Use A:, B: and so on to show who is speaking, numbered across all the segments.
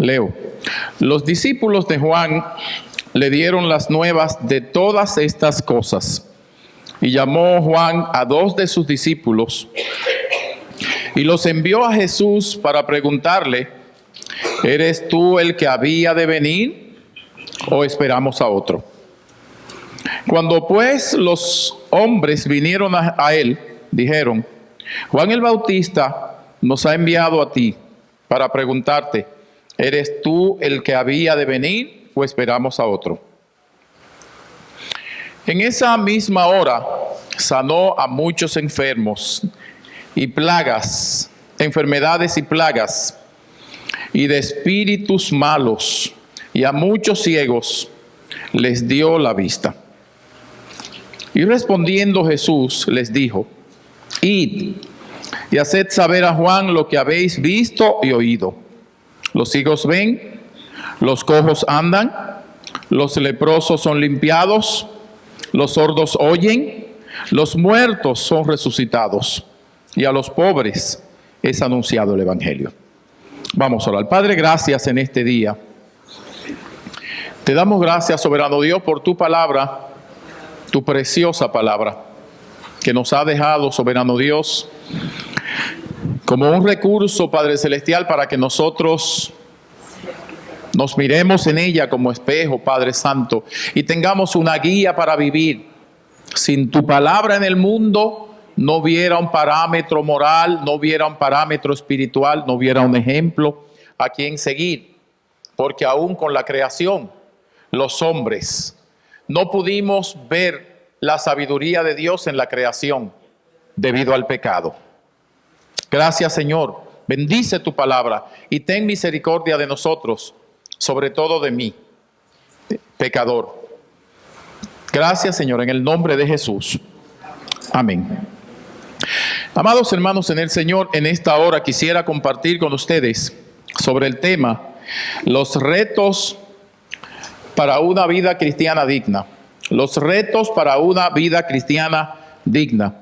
A: Leo. Los discípulos de Juan le dieron las nuevas de todas estas cosas. Y llamó Juan a 2 de sus discípulos y los envió a Jesús para preguntarle: ¿eres tú el que había de venir o esperamos a otro? Cuando pues los hombres vinieron a él, dijeron: Juan el Bautista nos ha enviado a ti para preguntarte: ¿eres tú el que había de venir o esperamos a otro? En esa misma hora sanó a muchos enfermos y plagas, enfermedades y plagas, y de espíritus malos, y a muchos ciegos les dio la vista. Y respondiendo Jesús les dijo: id y haced saber a Juan lo que habéis visto y oído. Los ciegos ven, los cojos andan, los leprosos son limpiados, los sordos oyen, los muertos son resucitados, y a los pobres es anunciado el Evangelio. Vamos a orar. Padre, gracias en este día. Te damos gracias, soberano Dios, por tu palabra, tu preciosa palabra, que nos ha dejado, soberano Dios, como un recurso, Padre Celestial, para que nosotros nos miremos en ella como espejo, Padre Santo, y tengamos una guía para vivir. Sin tu palabra en el mundo no hubiera un parámetro moral, no hubiera un parámetro espiritual, no hubiera un ejemplo a quien seguir. Porque aún con la creación, los hombres no pudimos ver la sabiduría de Dios en la creación debido al pecado. Gracias, Señor. Bendice tu palabra y ten misericordia de nosotros, sobre todo de mí, pecador. Gracias, Señor, en el nombre de Jesús. Amén. Amados hermanos en el Señor, en esta hora quisiera compartir con ustedes sobre el tema: los retos para una vida cristiana digna. Los retos para una vida cristiana digna.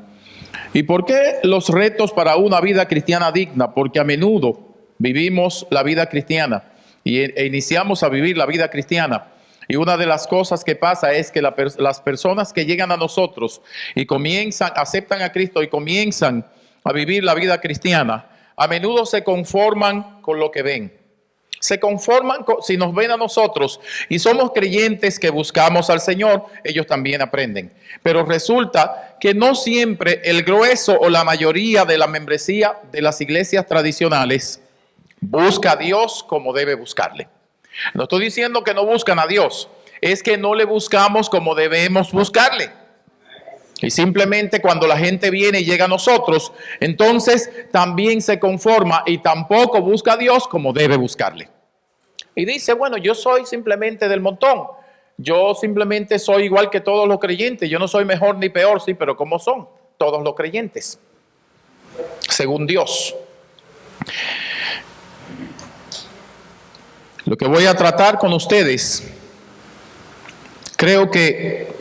A: ¿Y por qué los retos para una vida cristiana digna? Porque a menudo vivimos la vida cristiana e iniciamos a vivir la vida cristiana. Y una de las cosas que pasa es que las personas que llegan a nosotros y aceptan a Cristo y comienzan a vivir la vida cristiana, a menudo se conforman con lo que ven. Se conforman si nos ven a nosotros y somos creyentes que buscamos al Señor, ellos también aprenden. Pero resulta que no siempre el grueso o la mayoría de la membresía de las iglesias tradicionales busca a Dios como debe buscarle. No estoy diciendo que no buscan a Dios, es que no le buscamos como debemos buscarle. Y simplemente cuando la gente viene y llega a nosotros, entonces también se conforma y tampoco busca a Dios como debe buscarle. Y dice: bueno, yo soy simplemente del montón. Yo simplemente soy igual que todos los creyentes. Yo no soy mejor ni peor, sí, pero ¿cómo son todos los creyentes? Según Dios. Lo que voy a tratar con ustedes, creo que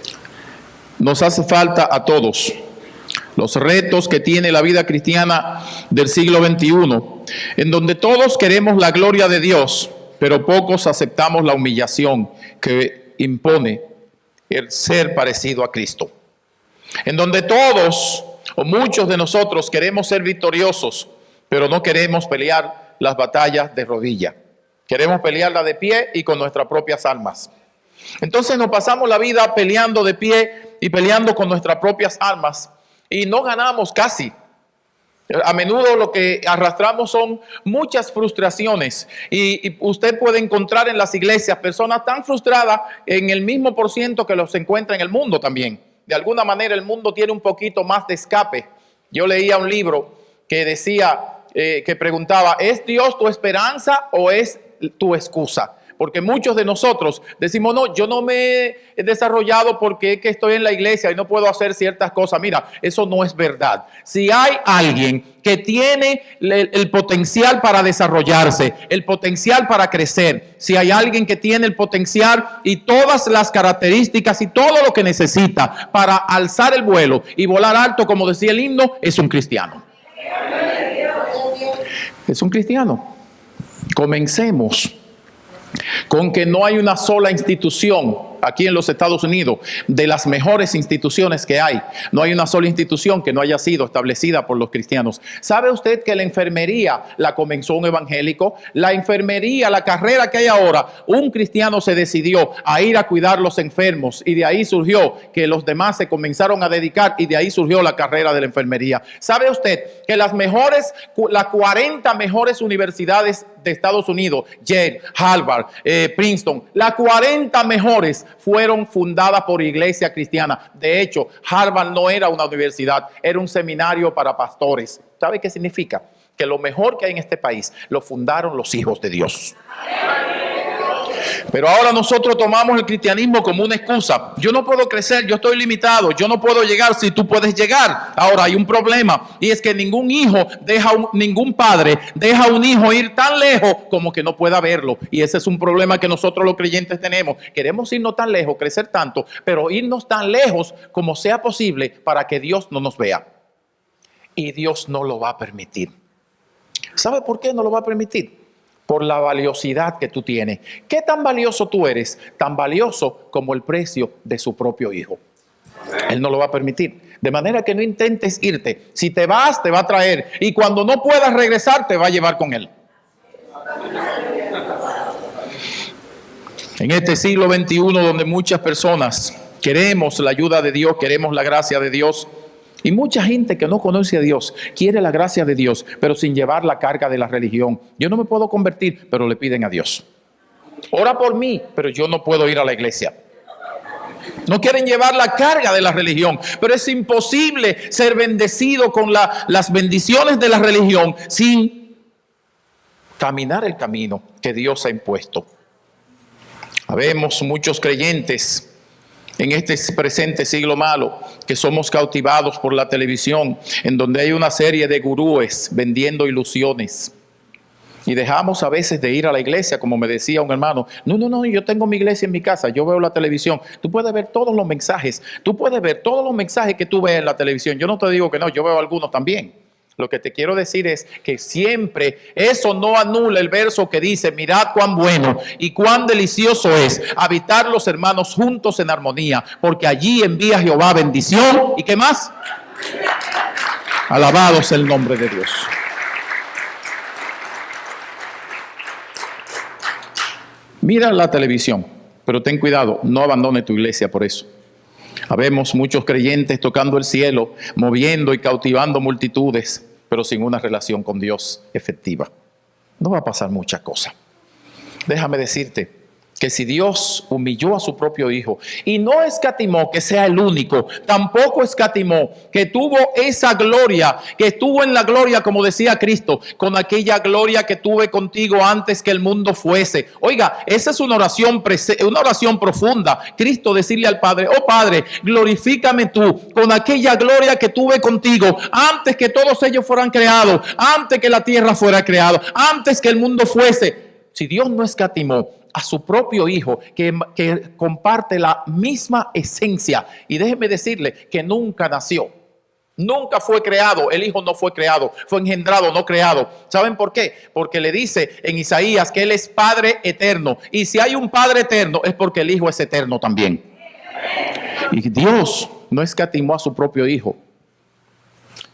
A: nos hace falta a todos. Los retos que tiene la vida cristiana del siglo XXI, en donde todos queremos la gloria de Dios, pero pocos aceptamos la humillación que impone el ser parecido a Cristo. En donde todos o muchos de nosotros queremos ser victoriosos, pero no queremos pelear las batallas de rodilla. Queremos pelearla de pie y con nuestras propias armas. Entonces nos pasamos la vida peleando de pie y peleando con nuestras propias armas y no ganamos casi. A menudo lo que arrastramos son muchas frustraciones y usted puede encontrar en las iglesias personas tan frustradas en el mismo % que los encuentra en el mundo también. De alguna manera el mundo tiene un poquito más de escape. Yo leía un libro que decía, que preguntaba: ¿es Dios tu esperanza o es tu excusa? Porque muchos de nosotros decimos: no, yo no me he desarrollado porque es que estoy en la iglesia y no puedo hacer ciertas cosas. Mira, eso no es verdad. Si hay alguien que tiene el potencial para desarrollarse, el potencial para crecer, si hay alguien que tiene el potencial y todas las características y todo lo que necesita para alzar el vuelo y volar alto, como decía el himno, es un cristiano. Es un cristiano. Comencemos con que no hay una sola institución aquí en los Estados Unidos, de las mejores instituciones que hay, no hay una sola institución que no haya sido establecida por los cristianos. ¿Sabe usted que la enfermería la comenzó un evangélico? La enfermería, la carrera que hay ahora, un cristiano se decidió a ir a cuidar los enfermos y de ahí surgió que los demás se comenzaron a dedicar y de ahí surgió la carrera de la enfermería. ¿Sabe usted que las 40 mejores universidades de Estados Unidos, Yale, Harvard, Princeton, las 40 mejores fueron fundadas por iglesia cristiana? De hecho, Harvard no era una universidad, era un seminario para pastores. ¿Sabe qué significa? Que lo mejor que hay en este país lo fundaron los hijos de Dios. Pero ahora nosotros tomamos el cristianismo como una excusa. Yo no puedo crecer, yo estoy limitado, yo no puedo llegar si tú puedes llegar. Ahora hay un problema y es que ningún padre deja a un hijo ir tan lejos como que no pueda verlo. Y ese es un problema que nosotros los creyentes tenemos. Queremos irnos tan lejos, crecer tanto, pero irnos tan lejos como sea posible para que Dios no nos vea. Y Dios no lo va a permitir. ¿Sabe por qué no lo va a permitir? Por la valiosidad que tú tienes. ¿Qué tan valioso tú eres? Tan valioso como el precio de su propio hijo. Él no lo va a permitir. De manera que no intentes irte. Si te vas, te va a traer. Y cuando no puedas regresar, te va a llevar con él. En este siglo XXI, donde muchas personas queremos la ayuda de Dios, queremos la gracia de Dios, y mucha gente que no conoce a Dios quiere la gracia de Dios, pero sin llevar la carga de la religión. Yo no me puedo convertir, pero le piden a Dios. Ora por mí, pero yo no puedo ir a la iglesia. No quieren llevar la carga de la religión, pero es imposible ser bendecido con las bendiciones de la religión sin caminar el camino que Dios ha impuesto. Habemos muchos creyentes en este presente siglo malo, que somos cautivados por la televisión, en donde hay una serie de gurúes vendiendo ilusiones. Y dejamos a veces de ir a la iglesia, como me decía un hermano. No, yo tengo mi iglesia en mi casa, yo veo la televisión. Tú puedes ver todos los mensajes, que tú ves en la televisión. Yo no te digo que no, yo veo algunos también. Lo que te quiero decir es que siempre eso no anula el verso que dice: mirad cuán bueno y cuán delicioso es habitar los hermanos juntos en armonía, porque allí envía Jehová bendición. ¿Y qué más? Alabado sea el nombre de Dios. Mira la televisión, pero ten cuidado, no abandone tu iglesia por eso. Habemos muchos creyentes tocando el cielo, moviendo y cautivando multitudes, pero sin una relación con Dios efectiva. No va a pasar mucha cosa. Déjame decirte que si Dios humilló a su propio hijo y no escatimó que sea el único, tampoco escatimó que tuvo esa gloria, que estuvo en la gloria, como decía Cristo, con aquella gloria que tuve contigo antes que el mundo fuese. Oiga, esa es una oración profunda. Cristo decirle al Padre: oh Padre, glorifícame tú con aquella gloria que tuve contigo antes que todos ellos fueran creados, antes que la tierra fuera creada, antes que el mundo fuese. Si Dios no escatimó a su propio hijo, que comparte la misma esencia, y déjeme decirle que nunca nació, nunca fue creado, el hijo no fue creado, fue engendrado, no creado. ¿Saben por qué? Porque le dice en Isaías que él es Padre eterno, y si hay un Padre eterno es porque el hijo es eterno también. Y Dios no escatimó a su propio hijo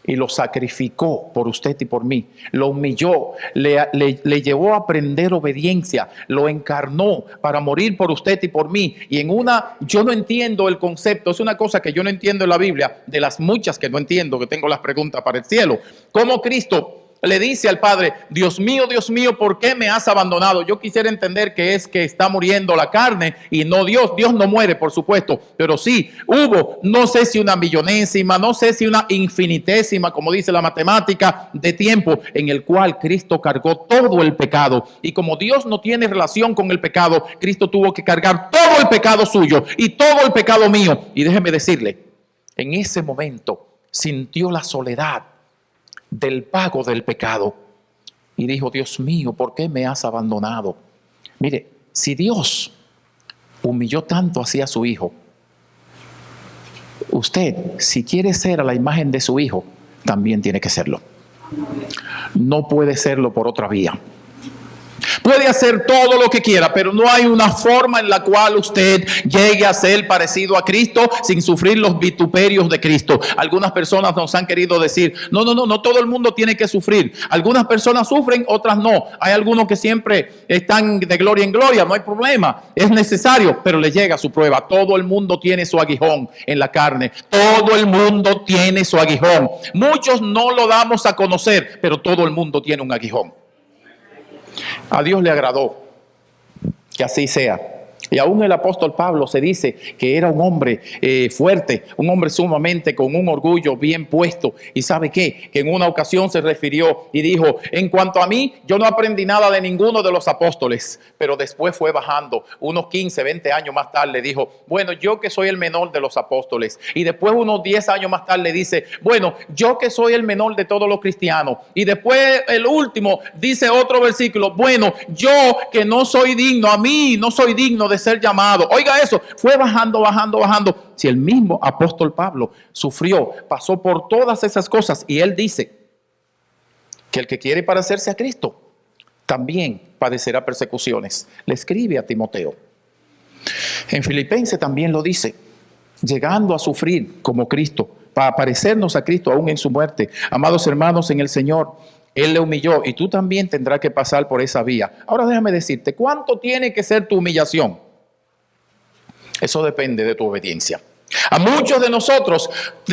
A: y lo sacrificó por usted y por mí, lo humilló, le llevó a aprender obediencia, lo encarnó para morir por usted y por mí. Y yo no entiendo el concepto, es una cosa que yo no entiendo en la Biblia, de las muchas que no entiendo, que tengo las preguntas para el cielo. ¿Cómo Cristo le dice al Padre: Dios mío, ¿por qué me has abandonado? Yo quisiera entender que es que está muriendo la carne y no Dios. Dios no muere, por supuesto, pero sí hubo, no sé si una millonésima, no sé si una infinitésima, como dice la matemática, de tiempo en el cual Cristo cargó todo el pecado. Y como Dios no tiene relación con el pecado, Cristo tuvo que cargar todo el pecado suyo y todo el pecado mío. Y déjeme decirle, en ese momento sintió la soledad del pago del pecado y dijo: Dios mío, ¿por qué me has abandonado? Mire, si Dios humilló tanto hacia su hijo, usted, si quiere ser a la imagen de su hijo, también tiene que serlo. No puede serlo por otra vía. Puede hacer todo lo que quiera, pero no hay una forma en la cual usted llegue a ser parecido a Cristo sin sufrir los vituperios de Cristo. Algunas personas nos han querido decir, no todo el mundo tiene que sufrir. Algunas personas sufren, otras no. Hay algunos que siempre están de gloria en gloria, no hay problema. Es necesario, pero le llega su prueba. Todo el mundo tiene su aguijón en la carne. Todo el mundo tiene su aguijón. Muchos no lo damos a conocer, pero todo el mundo tiene un aguijón. A Dios le agradó que así sea. Y aún el apóstol Pablo se dice que era un hombre fuerte, un hombre sumamente con un orgullo bien puesto. ¿Y sabe qué? Que en una ocasión se refirió y dijo, en cuanto a mí, yo no aprendí nada de ninguno de los apóstoles. Pero después fue bajando, unos 15, 20 años más tarde dijo, bueno, yo que soy el menor de los apóstoles. Y después unos 10 años más tarde dice, bueno, yo que soy el menor de todos los cristianos. Y después el último dice otro versículo, bueno, yo que no soy digno, a mí no soy digno de ser llamado. Oiga eso, fue bajando. Si el mismo apóstol Pablo sufrió, pasó por todas esas cosas, y él dice que el que quiere parecerse a Cristo también padecerá persecuciones. Le escribe a Timoteo. En Filipenses también lo dice, llegando a sufrir como Cristo, para parecernos a Cristo aún en su muerte. Amados hermanos en el Señor, Él le humilló y tú también tendrás que pasar por esa vía. Ahora déjame decirte, ¿cuánto tiene que ser tu humillación? Eso depende de tu obediencia. A muchos de nosotros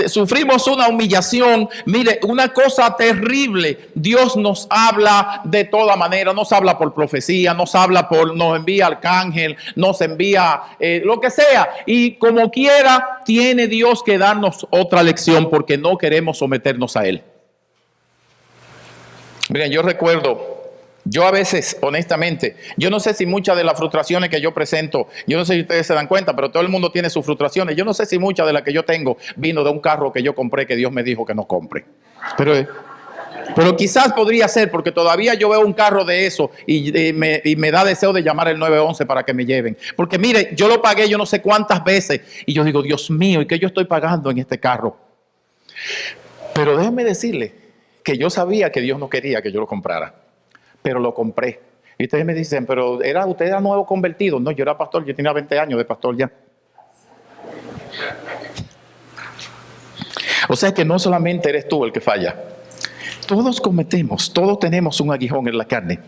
A: sufrimos una humillación. Mire, una cosa terrible. Dios nos habla de toda manera. Nos habla por profecía, nos envía arcángel, nos envía lo que sea. Y como quiera, tiene Dios que darnos otra lección porque no queremos someternos a Él. Miren, yo recuerdo, yo a veces, honestamente, yo no sé si muchas de las frustraciones que yo presento, yo no sé si ustedes se dan cuenta, pero todo el mundo tiene sus frustraciones. Yo no sé si muchas de las que yo tengo vino de un carro que yo compré que Dios me dijo que no compre. Pero quizás podría ser porque todavía yo veo un carro de eso y me da deseo de llamar el 911 para que me lleven. Porque mire, yo lo pagué yo no sé cuántas veces y yo digo, Dios mío, ¿y qué yo estoy pagando en este carro? Pero déjeme decirle que yo sabía que Dios no quería que yo lo comprara. Pero lo compré. Y ustedes me dicen, pero usted era nuevo convertido. No, yo era pastor, yo tenía 20 años de pastor ya. O sea que no solamente eres tú el que falla. Todos cometemos, todos tenemos un aguijón en la carne.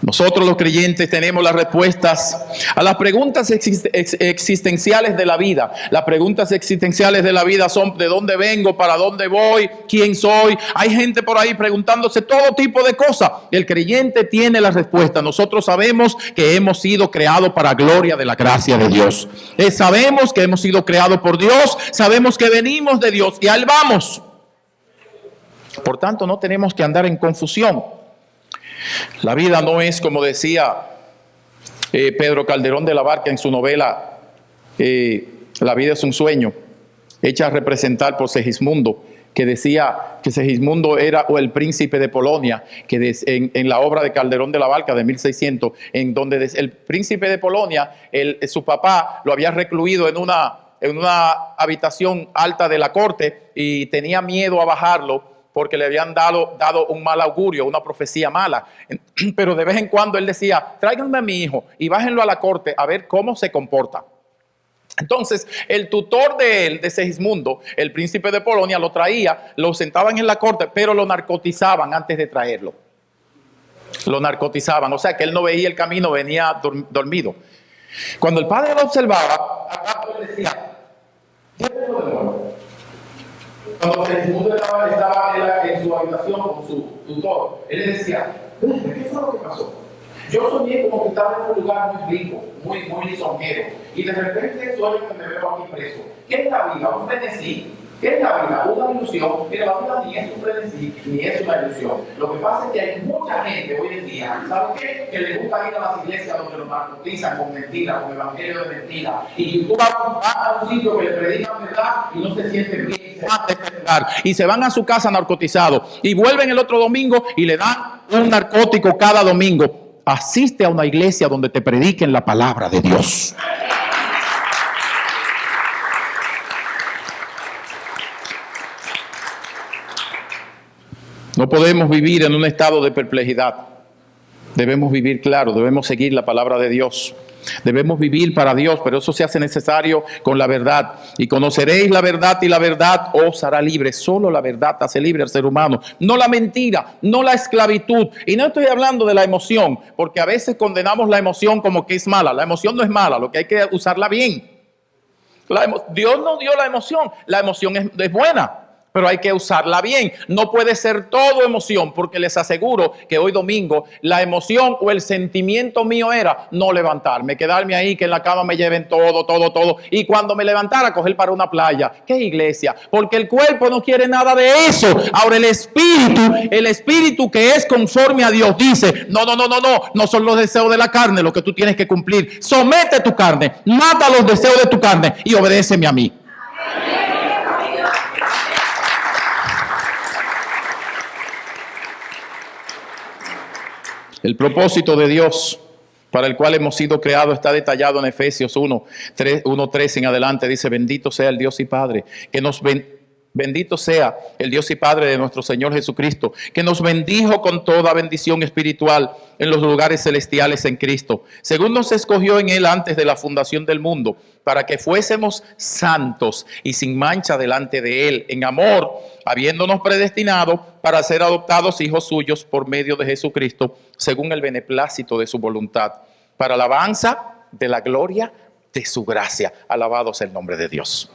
A: Nosotros los creyentes tenemos las respuestas a las preguntas existenciales de la vida. Las preguntas existenciales de la vida son: ¿de dónde vengo? ¿Para dónde voy? ¿Quién soy? Hay gente por ahí preguntándose todo tipo de cosas. El creyente tiene la respuesta. Nosotros sabemos que hemos sido creados para gloria de la gracia de Dios. Sabemos que hemos sido creados por Dios. Sabemos que venimos de Dios y a Él vamos. Por tanto, no tenemos que andar en confusión. La vida no es, como decía Pedro Calderón de la Barca en su novela La vida es un sueño, hecha a representar por Segismundo, que decía que Segismundo era el príncipe de Polonia, que en la obra de Calderón de la Barca de 1600, en donde el príncipe de Polonia, su papá lo había recluido en una habitación alta de la corte y tenía miedo a bajarlo, porque le habían dado un mal augurio, una profecía mala. Pero de vez en cuando él decía, tráiganme a mi hijo y bájenlo a la corte a ver cómo se comporta. Entonces, el tutor de él, de Segismundo, el príncipe de Polonia, lo traía, lo sentaban en la corte, pero lo narcotizaban antes de traerlo. Lo narcotizaban, o sea que él no veía el camino, venía dormido. Cuando el padre lo observaba, acá él decía, llévenlo de nuevo. Cuando Segismundo estaba en su habitación con su tutor, él le decía, ¿qué fue lo que pasó? Yo soñé como que estaba en un lugar muy rico, muy lisonjero, y de repente sueño que me veo aquí preso. ¿Qué es la vida? Un frenesí. ¿Qué es la vida? Una ilusión. Mira, la vida ni es un frenesí, ni es una ilusión. Lo que pasa es que hay mucha gente hoy en día, ¿sabes qué? Que le gusta ir a las iglesias donde los narcotizan con mentiras, con evangelio de mentiras. Y tú vas a un sitio que le predican verdad y no se sienten bien. Y se van a su casa narcotizados y vuelven el otro domingo y le dan un narcótico cada domingo. Asiste a una iglesia donde te prediquen la palabra de Dios. No podemos vivir en un estado de perplejidad. Debemos vivir claro, debemos seguir la palabra de Dios. Debemos vivir para Dios, pero eso se hace necesario con la verdad. Y conoceréis la verdad y la verdad os hará libre. Solo la verdad hace libre al ser humano. No la mentira, no la esclavitud. Y no estoy hablando de la emoción, porque a veces condenamos la emoción como que es mala. La emoción no es mala, lo que hay que usarla bien. Dios nos dio la emoción es buena. Pero hay que usarla bien. No puede ser todo emoción, porque les aseguro que hoy domingo la emoción o el sentimiento mío era no levantarme, quedarme ahí, que en la cama me lleven todo. Y cuando me levantara, coger para una playa. ¿Qué iglesia? Porque el cuerpo no quiere nada de eso. Ahora el espíritu que es conforme a Dios dice, no son los deseos de la carne lo que tú tienes que cumplir. Somete tu carne, mata los deseos de tu carne y obedéceme a mí. El propósito de Dios para el cual hemos sido creados está detallado en Efesios 1:3 en adelante. Dice, bendito sea el Dios y Padre, bendito sea el Dios y Padre de nuestro Señor Jesucristo, que nos bendijo con toda bendición espiritual en los lugares celestiales en Cristo, según nos escogió en Él antes de la fundación del mundo, para que fuésemos santos y sin mancha delante de Él, en amor, habiéndonos predestinado para ser adoptados hijos suyos por medio de Jesucristo, según el beneplácito de su voluntad, para alabanza de la gloria de su gracia. Alabado sea el nombre de Dios.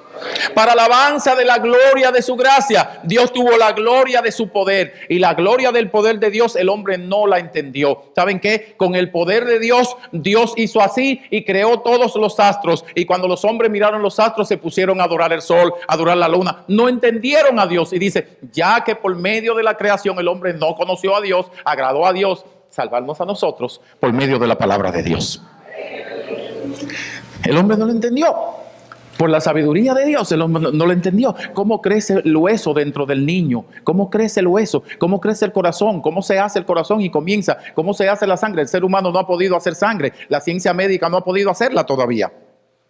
A: Para alabanza de la gloria de su gracia. Dios tuvo la gloria de su poder, y la gloria del poder de Dios el hombre no la entendió. ¿Saben qué? Con el poder de Dios, Dios hizo así y creó todos los astros, y cuando los hombres miraron los astros se pusieron a adorar el sol, a adorar la luna. No entendieron a Dios, y dice, ya que por medio de la creación el hombre no conoció a Dios, agradó a Dios salvarnos a nosotros por medio de la palabra de Dios. El hombre no lo entendió. Por la sabiduría de Dios, el hombre no lo entendió. ¿Cómo crece el hueso dentro del niño? ¿Cómo crece el hueso? ¿Cómo crece el corazón? ¿Cómo se hace el corazón y comienza? ¿Cómo se hace la sangre? El ser humano no ha podido hacer sangre. La ciencia médica no ha podido hacerla todavía.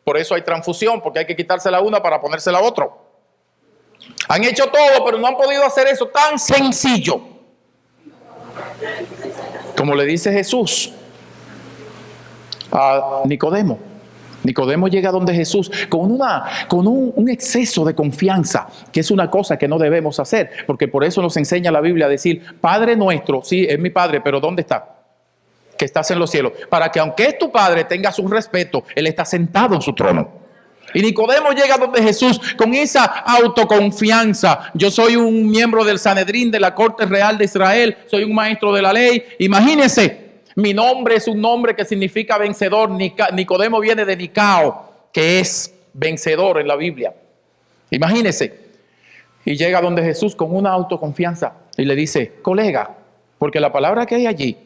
A: Por eso hay transfusión, porque hay que quitarse la una para ponerse la otra. Han hecho todo, pero no han podido hacer eso tan sencillo. Como le dice Jesús a Nicodemo. Nicodemo llega donde Jesús con un exceso de confianza, que es una cosa que no debemos hacer, porque por eso nos enseña la Biblia a decir, Padre nuestro, sí, es mi Padre, pero ¿dónde está? Que estás en los cielos, para que aunque es tu Padre tengas un respeto, Él está sentado en su trono. Y Nicodemo llega donde Jesús con esa autoconfianza. Yo soy un miembro del Sanedrín, de la Corte Real de Israel, soy un maestro de la ley. Imagínense, mi nombre es un nombre que significa vencedor. Nicodemo viene de Nicao, que es vencedor en la Biblia. Imagínense. Y llega donde Jesús con una autoconfianza y le dice, colega, porque la palabra que hay allí,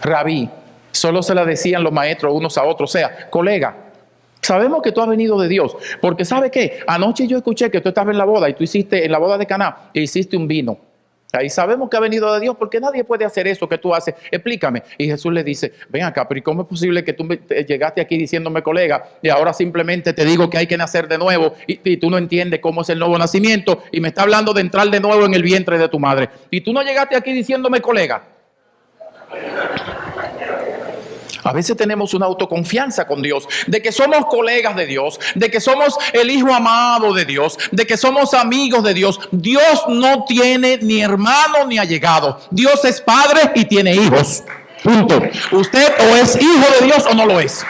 A: rabí, solo se la decían los maestros unos a otros, o sea, colega. Sabemos que tú has venido de Dios, porque ¿sabe qué? Anoche yo escuché que tú estabas en la boda y tú hiciste, en la boda de Caná, e hiciste un vino. Ahí sabemos que ha venido de Dios, porque nadie puede hacer eso que tú haces. Explícame. Y Jesús le dice, ven acá, pero ¿cómo es posible que tú llegaste aquí diciéndome colega y ahora simplemente te digo que hay que nacer de nuevo y tú no entiendes cómo es el nuevo nacimiento y me está hablando de entrar de nuevo en el vientre de tu madre? Y tú no llegaste aquí diciéndome colega. A veces tenemos una autoconfianza con Dios, de que somos colegas de Dios, de que somos el hijo amado de Dios, de que somos amigos de Dios. Dios no tiene ni hermano ni allegado. Dios es padre y tiene hijos. Punto. Usted o es hijo de Dios o no lo es.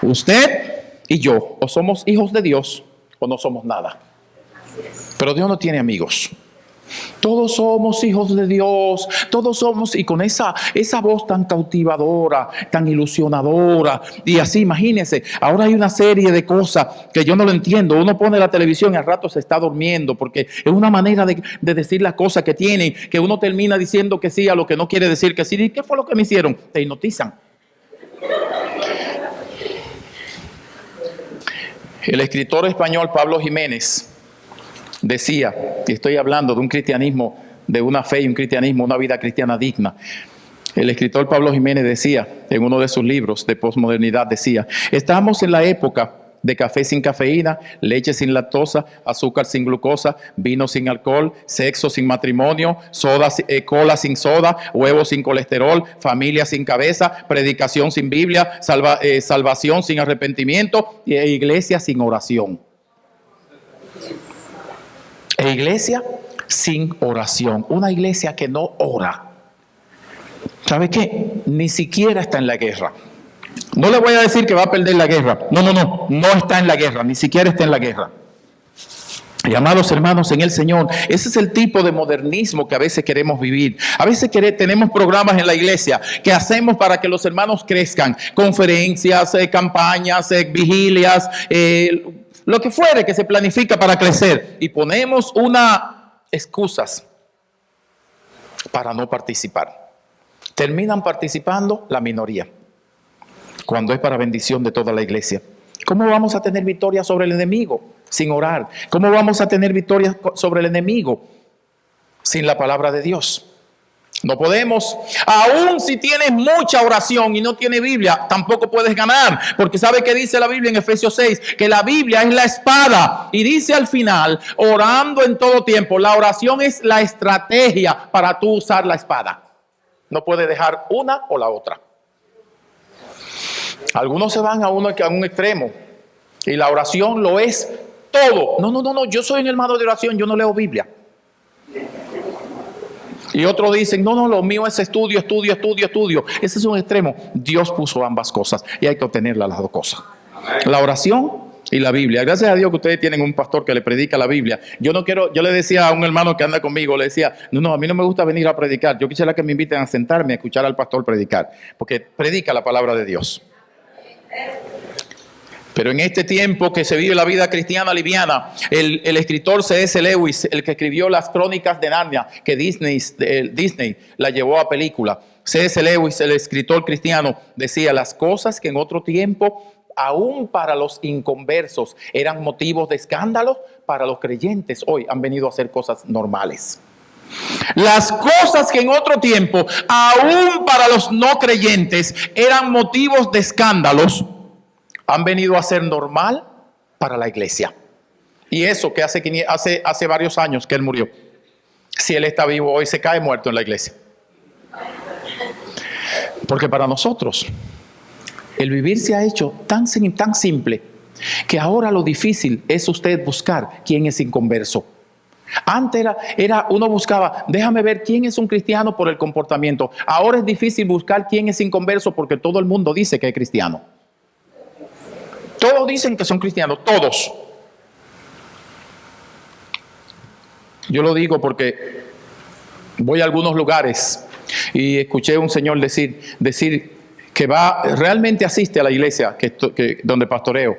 A: Usted y yo o somos hijos de Dios o no somos nada. Pero Dios no tiene amigos. Todos somos hijos de Dios, todos somos, y con esa voz tan cautivadora, tan ilusionadora, y así, imagínense, ahora hay una serie de cosas que yo no lo entiendo. Uno pone la televisión y al rato se está durmiendo, porque es una manera de decir las cosas que tienen, que uno termina diciendo que sí a lo que no quiere decir que sí. ¿Y qué fue lo que me hicieron? Te hipnotizan. El escritor español Pablo Jiménez decía, y estoy hablando de un cristianismo, de una fe y un cristianismo, una vida cristiana digna. El escritor Pablo Jiménez decía, en uno de sus libros de posmodernidad, decía, estamos en la época de café sin cafeína, leche sin lactosa, azúcar sin glucosa, vino sin alcohol, sexo sin matrimonio, cola sin soda, huevos sin colesterol, familia sin cabeza, predicación sin Biblia, salvación sin arrepentimiento e iglesia sin oración. E iglesia sin oración. Una iglesia que no ora. ¿Sabe qué? Ni siquiera está en la guerra. No le voy a decir que va a perder la guerra. No está en la guerra, ni siquiera está en la guerra. Y amados hermanos en el Señor, ese es el tipo de modernismo que a veces queremos vivir. A veces tenemos programas en la iglesia que hacemos para que los hermanos crezcan. Conferencias, campañas, vigilias, lo que fuere que se planifica para crecer. Y ponemos excusas para no participar. Terminan participando la minoría, cuando es para bendición de toda la iglesia. ¿Cómo vamos a tener victoria sobre el enemigo sin orar? ¿Cómo vamos a tener victoria sobre el enemigo sin la palabra de Dios? No podemos. Aún si tienes mucha oración y no tienes Biblia, tampoco puedes ganar. Porque ¿sabe qué dice la Biblia en Efesios 6? Que la Biblia es la espada. Y dice al final, orando en todo tiempo. La oración es la estrategia para tú usar la espada. No puedes dejar una o la otra. Algunos se van a un extremo y la oración lo es todo. No, yo soy un hermano de oración, yo no leo Biblia. Y otros dicen, no, lo mío es estudio. Ese es un extremo. Dios puso ambas cosas y hay que obtenerlas las dos cosas. La oración y la Biblia. Gracias a Dios que ustedes tienen un pastor que le predica la Biblia. Yo le decía a un hermano que anda conmigo, le decía, no, a mí no me gusta venir a predicar. Yo quisiera que me inviten a sentarme a escuchar al pastor predicar, porque predica la palabra de Dios. Pero en este tiempo que se vive la vida cristiana liviana, el escritor C.S. Lewis, el que escribió las Crónicas de Narnia, que Disney la llevó a película. C.S. Lewis, el escritor cristiano, decía, las cosas que en otro tiempo, aún para los inconversos, eran motivos de escándalo, para los creyentes hoy han venido a ser cosas normales. Las cosas que en otro tiempo, aún para los no creyentes, eran motivos de escándalos, han venido a ser normal para la iglesia. Y eso que hace varios años que él murió. Si él está vivo hoy, se cae muerto en la iglesia. Porque para nosotros el vivir se ha hecho tan simple que ahora lo difícil es usted buscar quién es inconverso. Antes uno buscaba, déjame ver quién es un cristiano por el comportamiento. Ahora es difícil buscar quién es inconverso porque todo el mundo dice que es cristiano. Todos dicen que son cristianos, todos. Yo lo digo porque voy a algunos lugares y escuché a un señor decir que realmente asiste a la iglesia donde pastoreo.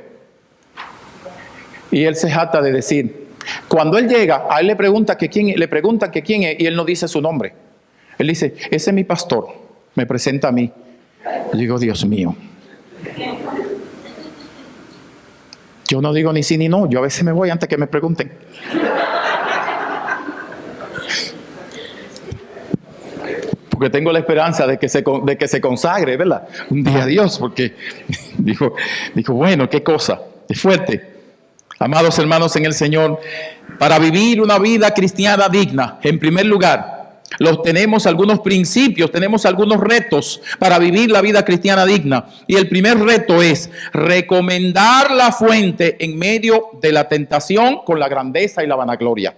A: Y él se jacta de decir, cuando él llega, a él le preguntan que quién es y él no dice su nombre. Él dice, ese es mi pastor, me presenta a mí. Yo digo, Dios mío. Yo no digo ni sí ni no, yo a veces me voy antes que me pregunten. Porque tengo la esperanza de que se consagre, ¿verdad? Un día a Dios, porque dijo, bueno, qué cosa, es fuerte. Amados hermanos en el Señor, para vivir una vida cristiana digna, en primer lugar, tenemos algunos principios, tenemos algunos retos para vivir la vida cristiana digna. Y el primer reto es recomendar la fuente en medio de la tentación con la grandeza y la vanagloria.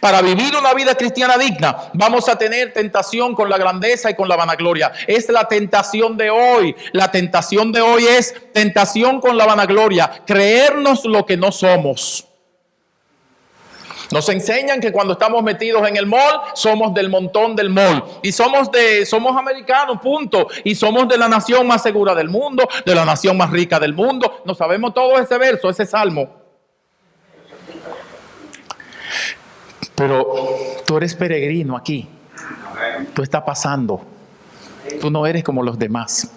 A: Para vivir una vida cristiana digna, vamos a tener tentación con la grandeza y con la vanagloria. Es la tentación de hoy. La tentación de hoy es tentación con la vanagloria. Creernos lo que no somos. Nos enseñan que cuando estamos metidos en el mall, somos del montón del mall. Y somos americanos, punto. Y somos de la nación más segura del mundo, de la nación más rica del mundo. No sabemos todo ese verso, ese salmo. Pero tú eres peregrino aquí. Tú estás pasando. Tú no eres como los demás.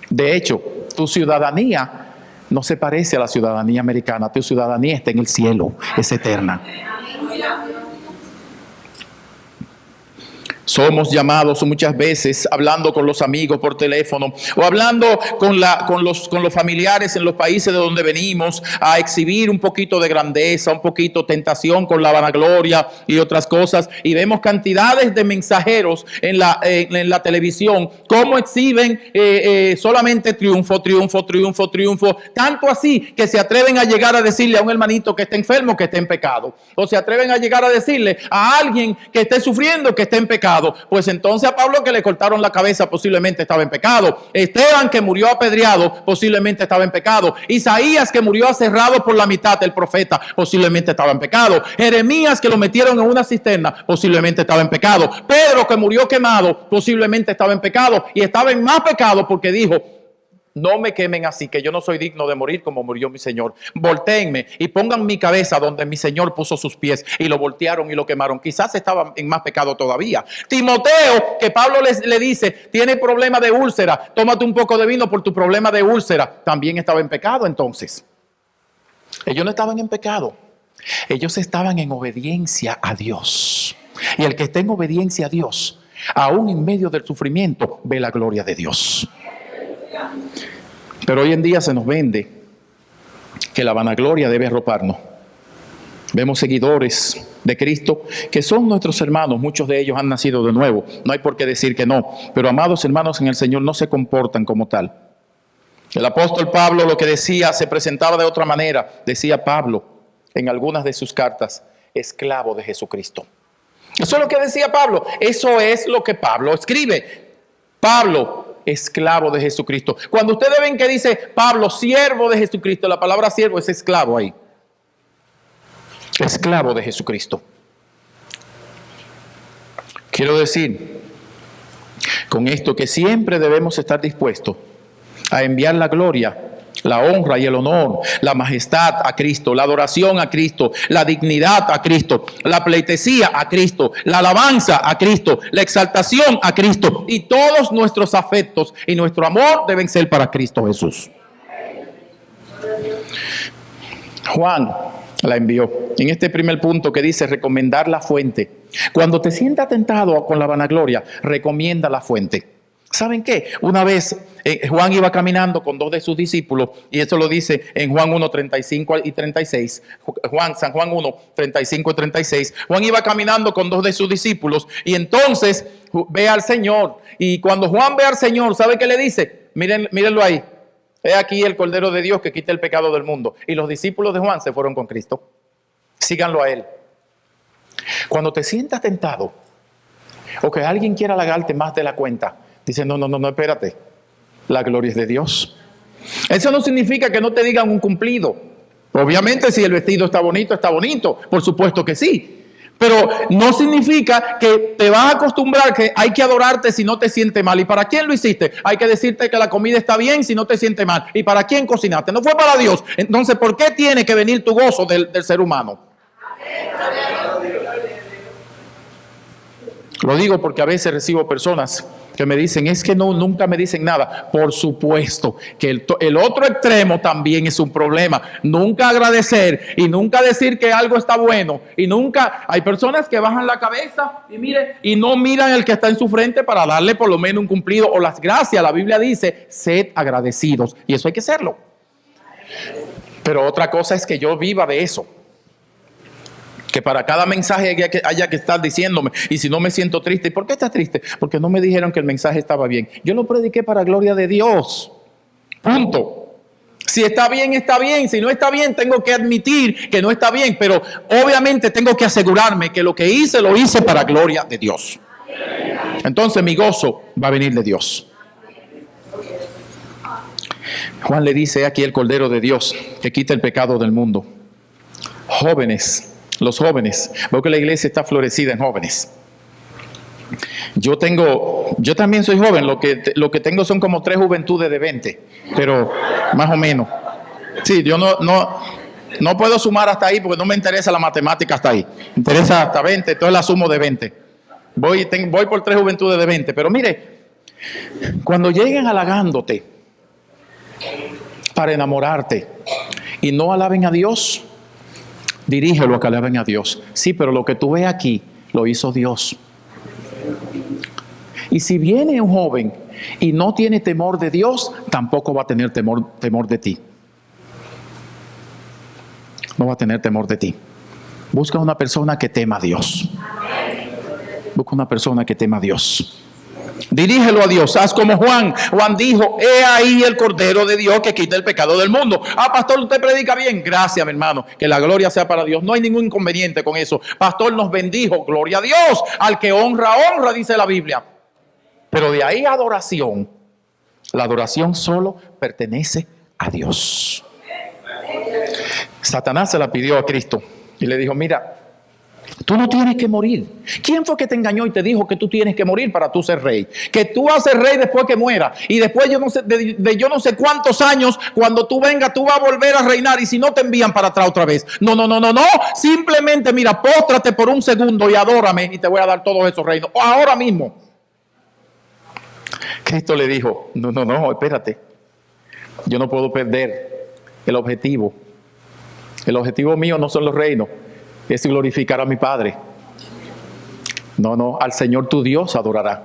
A: De hecho, tu ciudadanía no se parece a la ciudadanía americana. Tu ciudadanía está en el cielo, es eterna. Somos llamados muchas veces hablando con los amigos por teléfono o hablando con los familiares en los países de donde venimos a exhibir un poquito de grandeza, un poquito de tentación con la vanagloria y otras cosas. Y vemos cantidades de mensajeros en la televisión cómo exhiben solamente triunfo, triunfo, triunfo, triunfo. Tanto así que se atreven a llegar a decirle a un hermanito que está enfermo que está en pecado. O se atreven a llegar a decirle a alguien que esté sufriendo que esté en pecado. Pues entonces a Pablo que le cortaron la cabeza posiblemente estaba en pecado. Esteban que murió apedreado posiblemente estaba en pecado. Isaías que murió aserrado por la mitad, el profeta, posiblemente estaba en pecado. Jeremías que lo metieron en una cisterna posiblemente estaba en pecado. Pedro que murió quemado posiblemente estaba en pecado. Y estaba en más pecado porque dijo: no me quemen así, que yo no soy digno de morir como murió mi Señor. Voltéenme y pongan mi cabeza donde mi Señor puso sus pies. Y lo voltearon y lo quemaron. Quizás estaba en más pecado todavía. Timoteo, que Pablo le dice, tiene problema de úlcera, tómate un poco de vino por tu problema de úlcera. También estaba en pecado entonces. Ellos no estaban en pecado. Ellos estaban en obediencia a Dios. Y el que está en obediencia a Dios, aún en medio del sufrimiento, ve la gloria de Dios. Pero hoy en día se nos vende que la vanagloria debe arroparnos. Vemos seguidores de Cristo que son nuestros hermanos, muchos de ellos han nacido de nuevo, no hay por qué decir que no, pero amados hermanos en el Señor no se comportan como tal. El apóstol Pablo lo que decía se presentaba de otra manera. Decía Pablo en algunas de sus cartas: esclavo de Jesucristo. Eso es lo que decía Pablo, eso es lo que Pablo escribe. Pablo, esclavo de Jesucristo. Cuando ustedes ven que dice Pablo, siervo de Jesucristo, la palabra siervo es esclavo ahí. Esclavo de Jesucristo. Quiero decir con esto que siempre debemos estar dispuestos a enviar la gloria, la honra y el honor, la majestad a Cristo, la adoración a Cristo, la dignidad a Cristo, la pleitesía a Cristo, la alabanza a Cristo, la exaltación a Cristo, y todos nuestros afectos y nuestro amor deben ser para Cristo Jesús. Juan la envió en este primer punto que dice recomendar la fuente. Cuando te sientas tentado con la vanagloria, recomienda la fuente. ¿Saben qué? Una vez Juan iba caminando con dos de sus discípulos, y eso lo dice en Juan 1, 35 y 36. San Juan 1, 35 y 36. Juan iba caminando con dos de sus discípulos y entonces ve al Señor. Y cuando Juan ve al Señor, ¿sabe qué le dice? Mírenlo ahí. He aquí el Cordero de Dios que quita el pecado del mundo. Y los discípulos de Juan se fueron con Cristo. Síganlo a Él. Cuando te sientas tentado o que alguien quiera halagarte más de la cuenta, dice, no, espérate. La gloria es de Dios. Eso no significa que no te digan un cumplido. Obviamente si el vestido está bonito, por supuesto que sí. Pero no significa que te vas a acostumbrar que hay que adorarte si no te sientes mal. ¿Y para quién lo hiciste? Hay que decirte que la comida está bien si no te sientes mal. ¿Y para quién cocinaste? No fue para Dios. Entonces, ¿por qué tiene que venir tu gozo del ser humano? Lo digo porque a veces recibo personas que me dicen, es que nunca me dicen nada. Por supuesto que el otro extremo también es un problema. Nunca agradecer y nunca decir que algo está bueno. Y nunca, hay personas que bajan la cabeza y no miran el que está en su frente para darle por lo menos un cumplido o las gracias. La Biblia dice, sed agradecidos. Y eso hay que hacerlo. Pero otra cosa es que yo viva de eso. Que para cada mensaje haya que estar diciéndome, y si no me siento triste, ¿y por qué estás triste? Porque no me dijeron que el mensaje estaba bien. Yo lo prediqué para gloria de Dios. Punto. Si está bien, está bien. Si no está bien, tengo que admitir que no está bien. Pero obviamente tengo que asegurarme que lo que hice, lo hice para gloria de Dios. Entonces mi gozo va a venir de Dios. Juan le dice aquí el Cordero de Dios que quita el pecado del mundo. Jóvenes. Los jóvenes, veo que la iglesia está florecida en jóvenes. Yo también soy joven, lo que tengo son como 3 juventudes de 20, pero más o menos. Sí, yo no puedo sumar hasta ahí porque no me interesa la matemática hasta ahí. Me interesa hasta 20, entonces la sumo de 20. Voy por 3 juventudes de 20, pero mire, cuando lleguen halagándote para enamorarte y no alaben a Dios, dirígelo a que alaben a Dios. Sí, pero lo que tú ves aquí, lo hizo Dios. Y si viene un joven y no tiene temor de Dios, tampoco va a tener temor de ti. No va a tener temor de ti. Busca una persona que tema a Dios. Busca una persona que tema a Dios. Dirígelo a Dios. Haz como Juan. Juan dijo: he ahí el Cordero de Dios que quita el pecado del mundo. Pastor, usted predica bien. Gracias, mi hermano. Que la gloria sea para Dios. No hay ningún inconveniente con eso. Pastor, nos bendijo. Gloria a Dios. Al que honra, honra, dice la Biblia. Pero de ahí adoración. La adoración solo pertenece a Dios. Satanás se la pidió a Cristo y le dijo: mira, tú no tienes que morir. ¿Quién fue que te engañó y te dijo que tú tienes que morir para tú ser rey? Que tú vas a ser rey después que muera. Y después yo no sé cuántos años, cuando tú vengas, tú vas a volver a reinar. Y si no, te envían para atrás otra vez. No. Simplemente, mira, póstrate por un segundo y adórame y te voy a dar todos esos reinos. Ahora mismo. Cristo le dijo: no, espérate. Yo no puedo perder el objetivo. El objetivo mío no son los reinos. Es glorificar a mi Padre. No, al Señor tu Dios adorará.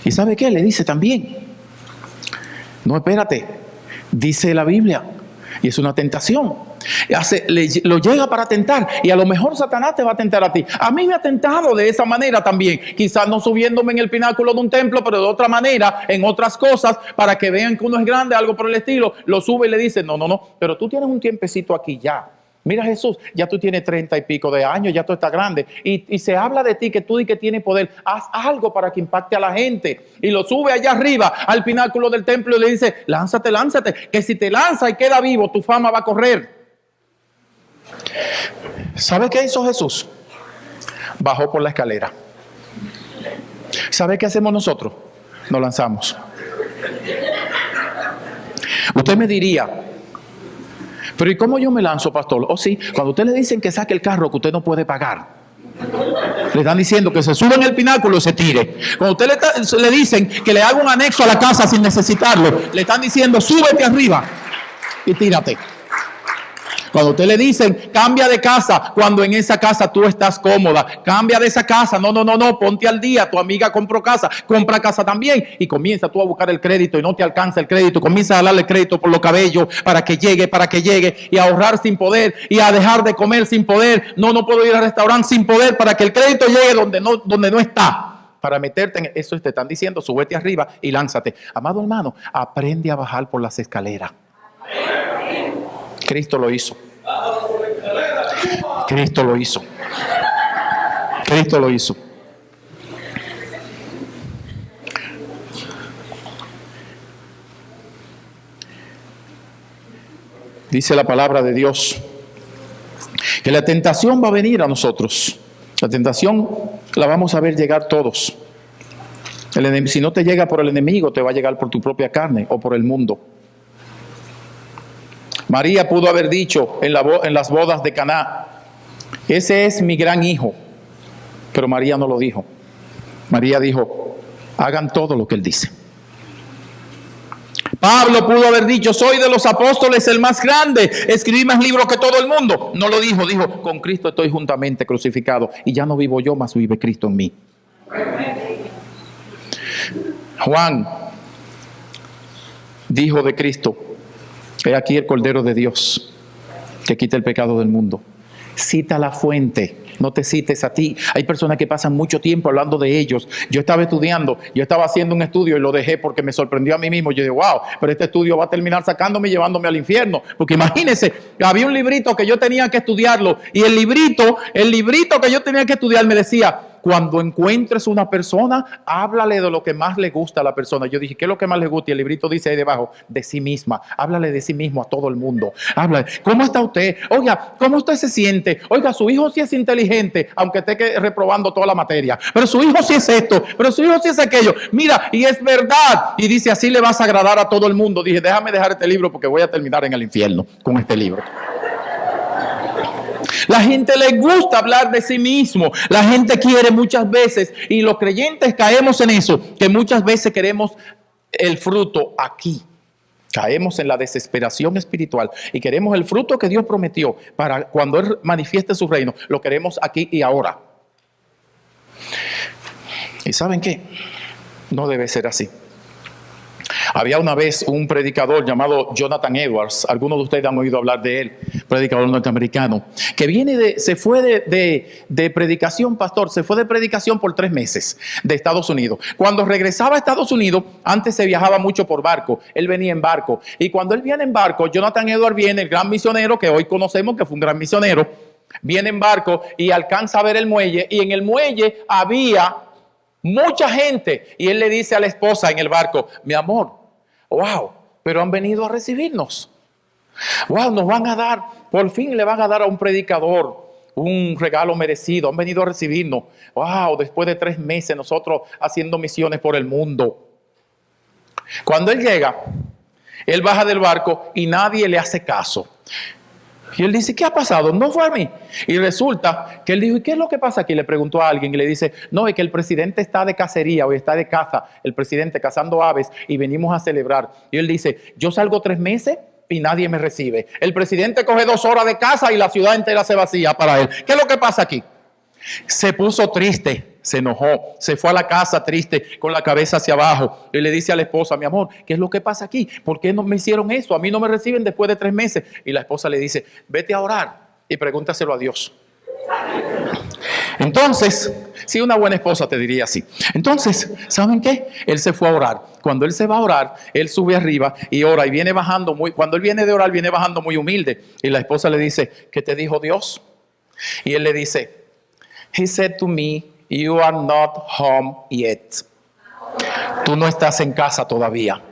A: ¿Y sabe qué? Le dice también: no, espérate, dice la Biblia, y es una tentación. Lo llega para tentar, y a lo mejor Satanás te va a tentar a ti. A mí me ha tentado de esa manera también, quizás no subiéndome en el pináculo de un templo, pero de otra manera, en otras cosas, para que vean que uno es grande, algo por el estilo. Lo sube y le dice: no, pero tú tienes un tiempecito aquí ya. Mira, Jesús, ya tú tienes 30 y pico de años, ya tú estás grande. Y se habla de ti, que tú y que tienes poder. Haz algo para que impacte a la gente. Y lo sube allá arriba, al pináculo del templo, y le dice: lánzate, que si te lanzas y queda vivo, tu fama va a correr. ¿Sabe qué hizo Jesús? Bajó por la escalera. ¿Sabe qué hacemos nosotros? Nos lanzamos. Usted me diría: pero ¿y cómo yo me lanzo, pastor? Sí, cuando usted le dicen que saque el carro que usted no puede pagar, le están diciendo que se suba en el pináculo y se tire. Cuando usted le dicen que le haga un anexo a la casa sin necesitarlo, le están diciendo: súbete arriba y tírate. Cuando usted le dicen: cambia de casa, cuando en esa casa tú estás cómoda, cambia de esa casa, no, ponte al día, tu amiga compró casa, compra casa también, y comienza tú a buscar el crédito y no te alcanza el crédito, comienza a darle crédito por los cabellos para que llegue, y a ahorrar sin poder, y a dejar de comer sin poder. No puedo ir al restaurante sin poder, para que el crédito llegue donde no está. Para meterte en eso te están diciendo: súbete arriba y lánzate. Amado hermano, aprende a bajar por las escaleras. Cristo lo hizo. Cristo lo hizo. Cristo lo hizo. Dice la palabra de Dios que la tentación va a venir a nosotros. La tentación la vamos a ver llegar todos. Si no te llega por el enemigo, te va a llegar por tu propia carne o por el mundo. María pudo haber dicho en las bodas de Caná: ese es mi gran hijo. Pero María no lo dijo. María dijo: hagan todo lo que él dice. Pablo pudo haber dicho: soy de los apóstoles el más grande, escribí más libros que todo el mundo. No lo dijo, dijo: con Cristo estoy juntamente crucificado, y ya no vivo yo, mas vive Cristo en mí. Juan dijo de Cristo: he aquí el Cordero de Dios que quita el pecado del mundo. Cita la fuente, no te cites a ti. Hay personas que pasan mucho tiempo hablando de ellos. Yo estaba estudiando, yo estaba haciendo un estudio y lo dejé porque me sorprendió a mí mismo. Yo dije: wow, pero este estudio va a terminar sacándome y llevándome al infierno. Porque imagínense, había un librito que yo tenía que estudiarlo, y el librito que yo tenía que estudiar me decía: cuando encuentres una persona, háblale de lo que más le gusta a la persona. Yo dije: ¿qué es lo que más le gusta? Y el librito dice ahí debajo: de sí misma. Háblale de sí mismo a todo el mundo. Háblale: ¿cómo está usted? Oiga, ¿cómo usted se siente? Oiga, su hijo sí es inteligente, aunque esté reprobando toda la materia. Pero su hijo sí es esto, pero su hijo sí es aquello. Mira, y es verdad. Y dice: así le vas a agradar a todo el mundo. Dije: déjame dejar este libro porque voy a terminar en el infierno con este libro. La gente le gusta hablar de sí mismo. La gente quiere muchas veces, y los creyentes caemos en eso, que muchas veces queremos el fruto aquí. Caemos en la desesperación espiritual y queremos el fruto que Dios prometió para cuando Él manifieste su reino. Lo queremos aquí y ahora. ¿Y saben qué? No debe ser así. Había una vez un predicador llamado Jonathan Edwards, algunos de ustedes han oído hablar de él, predicador norteamericano, que se fue de predicación, pastor, se fue de predicación por 3 meses de Estados Unidos. Cuando regresaba a Estados Unidos, antes se viajaba mucho por barco, él venía en barco, y cuando él viene en barco, Jonathan Edwards viene, el gran misionero que hoy conocemos que fue un gran misionero, viene en barco y alcanza a ver el muelle, y en el muelle había mucha gente, y él le dice a la esposa en el barco: mi amor, wow, pero han venido a recibirnos. Wow, nos van a dar, por fin le van a dar a un predicador un regalo merecido. Han venido a recibirnos. Wow, después de 3 meses nosotros haciendo misiones por el mundo. Cuando él llega, él baja del barco y nadie le hace caso. Y él dice: ¿qué ha pasado? No fue a mí. Y resulta que él dijo: ¿y qué es lo que pasa aquí? Le preguntó a alguien y le dice: no, es que el presidente está de cacería, hoy está de caza, el presidente cazando aves, y venimos a celebrar. Y él dice: yo salgo 3 meses y nadie me recibe. El presidente coge 2 horas de caza y la ciudad entera se vacía para él. ¿Qué es lo que pasa aquí? Se puso triste, se enojó, se fue a la casa triste, con la cabeza hacia abajo, y le dice a la esposa: mi amor, ¿qué es lo que pasa aquí? ¿Por qué no me hicieron eso? A mí no me reciben después de 3 meses. Y la esposa le dice: vete a orar y pregúntaselo a Dios. Entonces, si una buena esposa te diría así. Entonces, ¿saben qué? Él se fue a orar. Cuando él se va a orar, él sube arriba y ora, y viene bajando cuando él viene de orar, viene bajando muy humilde. Y la esposa le dice: ¿qué te dijo Dios? Y él le dice: He said to me, you are not home yet. Tú no estás en casa todavía.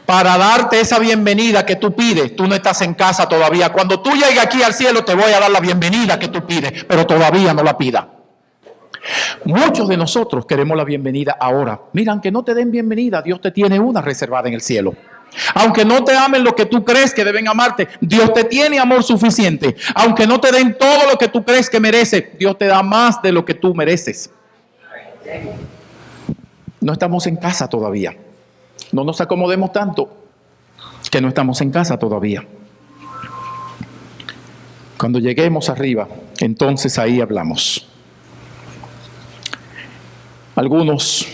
A: Para darte esa bienvenida que tú pides, tú no estás en casa todavía. Cuando tú llegues aquí al cielo, te voy a dar la bienvenida que tú pides, pero todavía no la pidas. Muchos de nosotros queremos la bienvenida ahora. Mira, aunque no te den bienvenida, Dios te tiene una reservada en el cielo. Aunque no te amen lo que tú crees que deben amarte, Dios te tiene amor suficiente. Aunque no te den todo lo que tú crees que mereces, Dios te da más de lo que tú mereces. No estamos en casa todavía. No nos acomodemos tanto que no estamos en casa todavía. Cuando lleguemos arriba, entonces ahí hablamos. Algunos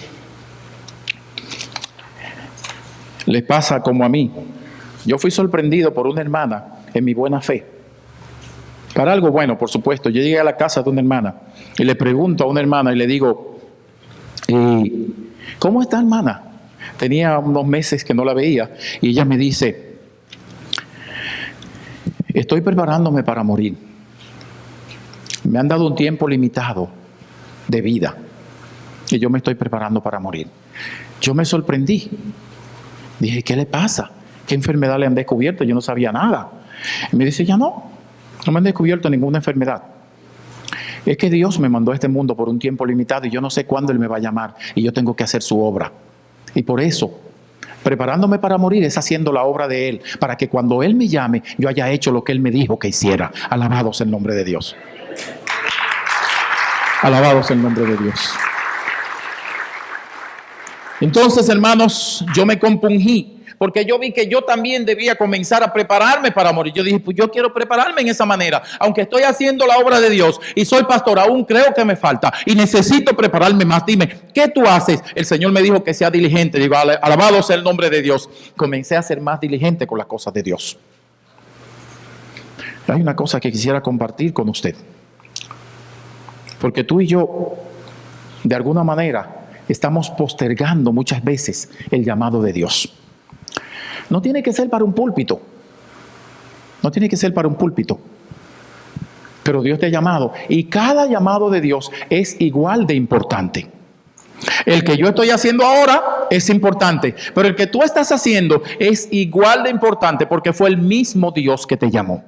A: les pasa como a mí. Yo fui sorprendido por una hermana en mi buena fe. Para algo bueno, por supuesto. Yo llegué a la casa de una hermana y le pregunto a una hermana y le digo: ¿cómo está, hermana? Tenía unos meses que no la veía y ella me dice: estoy preparándome para morir. Me han dado un tiempo limitado de vida y yo me estoy preparando para morir. Yo me sorprendí. Dije: ¿qué le pasa? ¿Qué enfermedad le han descubierto? Yo no sabía nada. Y me dice: ya no me han descubierto ninguna enfermedad. Es que Dios me mandó a este mundo por un tiempo limitado y yo no sé cuándo Él me va a llamar y yo tengo que hacer su obra. Y por eso, preparándome para morir es haciendo la obra de Él, para que cuando Él me llame, yo haya hecho lo que Él me dijo que hiciera. Alabado sea el nombre de Dios. Alabado sea el nombre de Dios. Entonces, hermanos, yo me compungí porque yo vi que yo también debía comenzar a prepararme para morir. Yo dije: pues yo quiero prepararme en esa manera. Aunque estoy haciendo la obra de Dios y soy pastor, aún creo que me falta y necesito prepararme más. Dime, ¿qué tú haces? El Señor me dijo que sea diligente. Digo: alabado sea el nombre de Dios. Comencé a ser más diligente con las cosas de Dios. Hay una cosa que quisiera compartir con usted. Porque tú y yo, de alguna manera, estamos postergando muchas veces el llamado de Dios. No tiene que ser para un púlpito. No tiene que ser para un púlpito. Pero Dios te ha llamado. Y cada llamado de Dios es igual de importante. El que yo estoy haciendo ahora es importante. Pero el que tú estás haciendo es igual de importante porque fue el mismo Dios que te llamó.